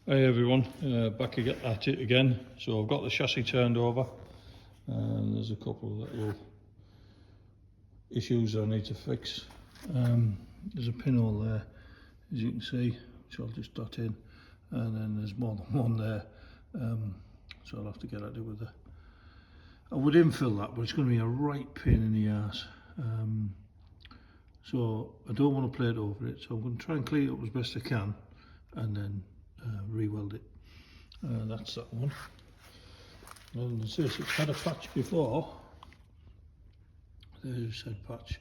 Hey everyone, back at it again. So I've got the chassis turned over and there's a couple of little issues I need to fix. There's a pinhole there, as you can see, which I'll just dot in, and then there's more than one there, so I'll have to get at it with the... I would infill that, but it's going to be a right pain in the arse. So I don't want to plate over it, so I'm going to try and clean it up as best I can and then re-weld it. That's that one. And it says it's had a patch before. There's said patch,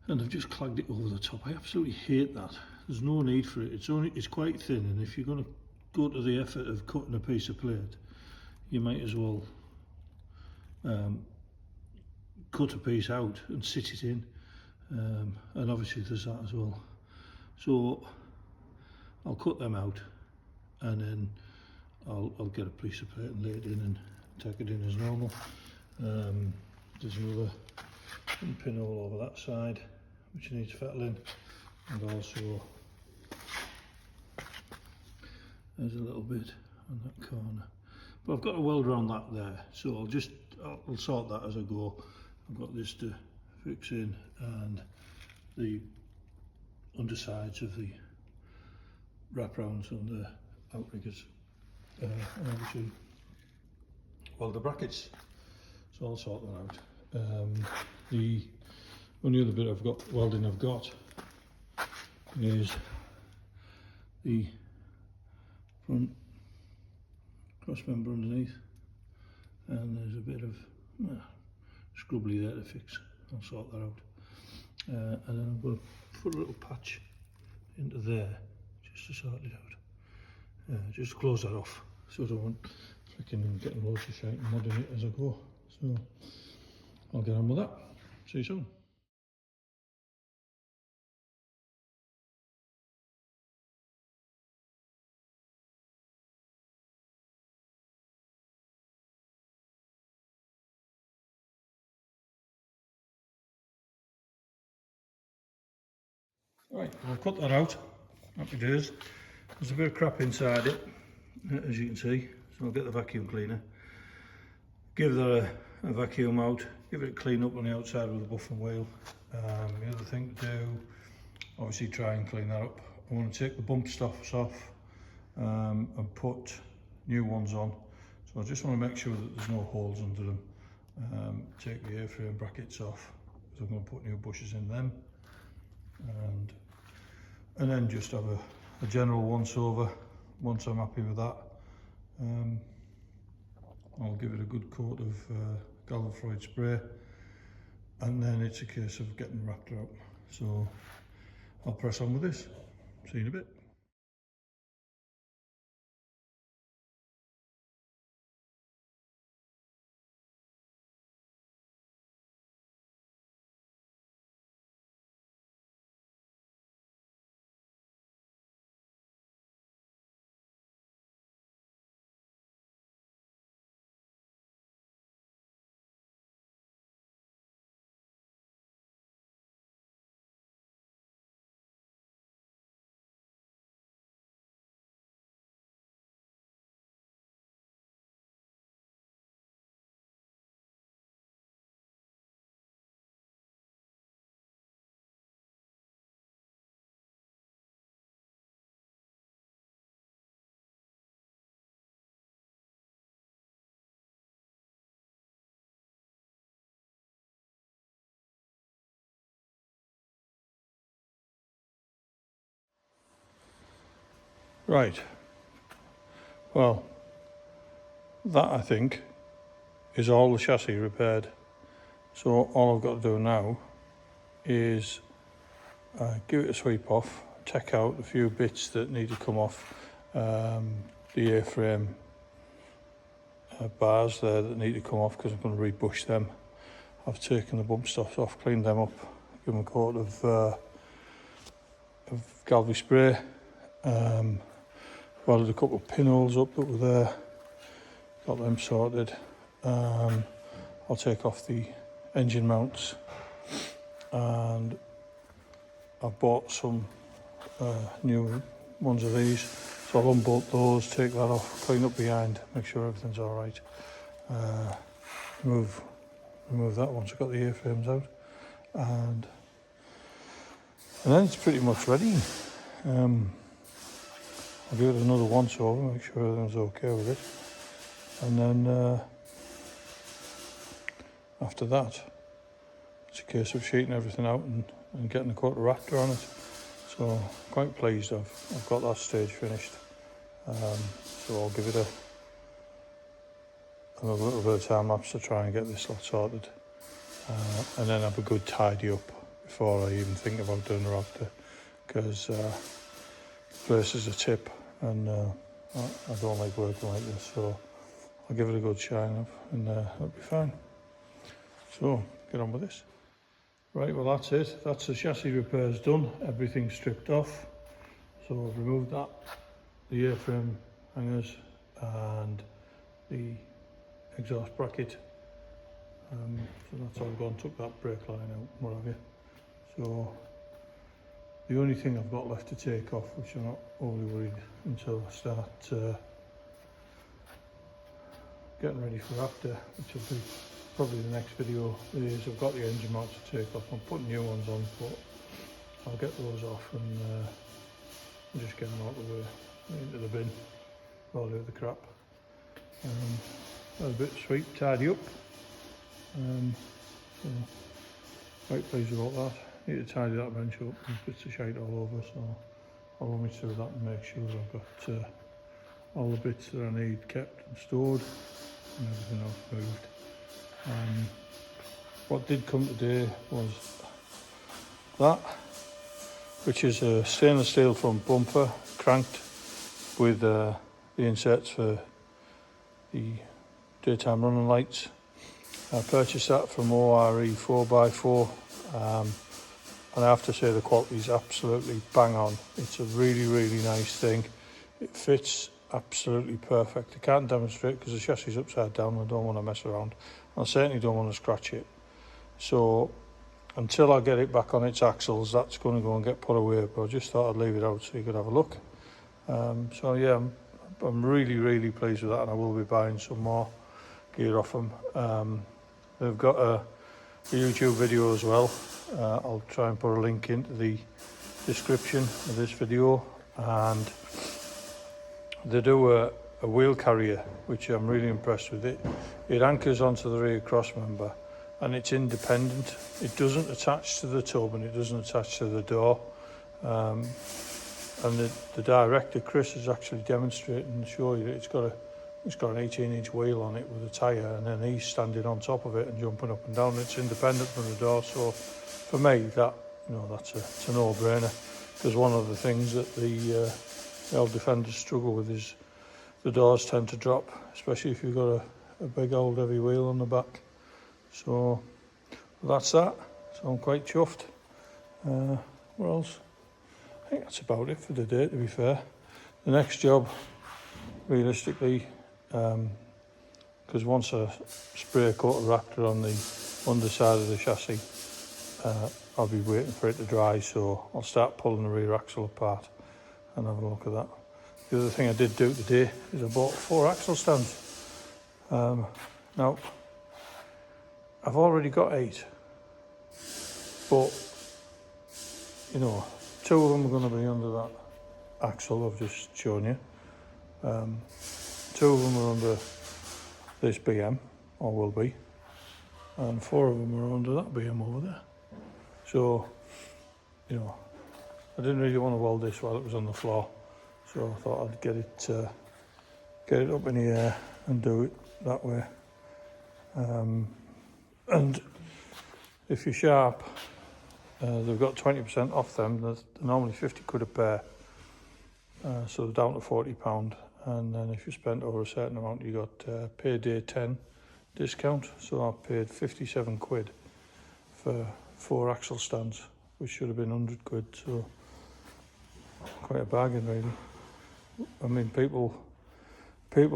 and I've just clagged it over the top. I absolutely hate that. There's no need for it. It's quite thin, and if you're going to go to the effort of cutting a piece of plate, you might as well cut a piece out and sit it in. And obviously there's that as well. So I'll cut them out, and then I'll get a piece of plate and lay it in and take it in as normal. There's another pinhole over that side which needs fettling, and also there's a little bit on that corner. But I've got a weld around that there, so I'll sort that as I go. I've got this to fix in, and the undersides of the wraparounds on the outriggers, and obviously weld the brackets, so I'll sort that out. The only other bit I've got is the front cross member underneath, and there's a bit of scrubbly there to fix. I'll sort that out, and then I'm going to put a little patch into there just to sort it out, just to close that off so I don't want flicking and getting loads of shite and modding it as I go. So I'll get on with that. See you soon. Right, I'll cut that out. Happy days. There's a bit of crap inside it, as you can see, so I'll get the vacuum cleaner, give that a vacuum out, give it a clean up on the outside with a buff and wheel. The other thing to do, obviously try and clean that up. I want to take the bump stops off and put new ones on. So I just want to make sure that there's no holes under them. Take the airframe brackets off, because I'm going to put new bushes in them. And then just have a general once over. Once I'm happy with that, I'll give it a good coat of Galvafroid spray, and then it's a case of getting the Raptor out. So I'll press on with this. See you in a bit. Right, well, that I think is all the chassis repaired. So all I've got to do now is give it a sweep off, take out a few bits that need to come off, the airframe bars there that need to come off because I'm going to rebush them. I've taken the bump stops off, cleaned them up, give them a coat of Galvy spray, welded a couple of pinholes up that were there, got them sorted. I'll take off the engine mounts, and I've bought some new ones of these, So I'll unbolt those, take that off, clean up behind, make sure everything's all right. Remove that once I've got the A-frames out, and then it's pretty much ready. I'll give it another once over, make sure everything's okay with it, and then after that it's a case of sheeting everything out and getting a coat of Raptor on it. So quite pleased I've got that stage finished. So I'll give it another little bit of time lapse to try and get this lot sorted, and then have a good tidy up before I even think about doing the Raptor, because the place is a tip and I don't like working like this, so I'll give it a good shine up and it'll be fine. So get on with this. Right, well that's it. That's the chassis repairs done. Everything's stripped off. So I've removed that, the airframe hangers and the exhaust bracket. So that's all gone. Took that brake line out, what have you. So the only thing I've got left to take off, which I'm not overly worried until I start getting ready for Raptor, which will be probably the next video, is I've got the engine mounts to take off. I'm putting new ones on, but I'll get those off and just get them out of the way, into the bin, all the other crap. A bit sweet, tidy up. So quite pleased about that. Need to tidy that bench up, there's bits of shite all over, so I'll run me through that and make sure I've got all the bits that I need kept and stored and everything else moved. What did come today was that, which is a stainless steel front bumper, cranked with the inserts for the daytime running lights. I purchased that from ORE 4x4, and I have to say the quality is absolutely bang on. It's a really, really nice thing. It fits absolutely perfect. I can't demonstrate because the chassis is upside down. I don't want to mess around. I certainly don't want to scratch it. So until I get it back on its axles, that's going to go and get put away, but I just thought I'd leave it out so you could have a look. So yeah, I'm really, really pleased with that, and I will be buying some more gear off them. They've got a YouTube video as well. I'll try and put a link into the description of this video, and they do a wheel carrier, which I'm really impressed with. It anchors onto the rear cross member, and it's independent. It doesn't attach to the tub and it doesn't attach to the door. And the director Chris is actually demonstrating and showing you that it's got an 18-inch wheel on it with a tyre, and then he's standing on top of it and jumping up and down. It's independent from the door, so for me it's a no-brainer, because one of the things that the old Defenders struggle with is the doors tend to drop, especially if you've got a big old heavy wheel on the back. So that's that. So I'm quite chuffed. What else? I think that's about it for the day, to be fair. The next job, realistically, because once I spray a coat of Raptor on the underside of the chassis, I'll be waiting for it to dry, so I'll start pulling the rear axle apart and have a look at that. The other thing I did do today is I bought 4 axle stands. Now, I've already got 8, but 2 of them are going to be under that axle I've just shown you. 2 of them are under this BM, or will be, and 4 of them are under that BM over there. So, I didn't really want to weld this while it was on the floor, so I thought I'd get it up in the air and do it that way. And if you're sharp, they've got 20% off them. They're normally 50 quid a pair, so they're down to £40. And then if you spend over a certain amount, you got payday 10 discount. So I paid 57 quid for 4 axle stands, which should have been 100 quid. So quite a bargain, really. I mean, people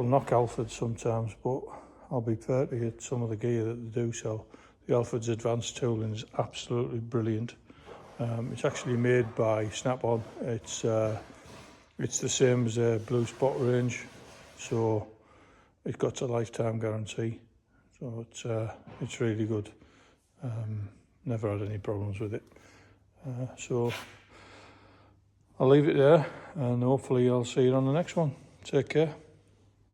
knock Alford sometimes, but I'll be fair to you, some of the gear that they do sell. The Alford's advanced tooling is absolutely brilliant. It's actually made by Snap-on. It's It's the same as a Blue Spot range, so it got a lifetime guarantee. So it's really good. Never had any problems with it. So I'll leave it there, and hopefully I'll see you on the next one. Take care.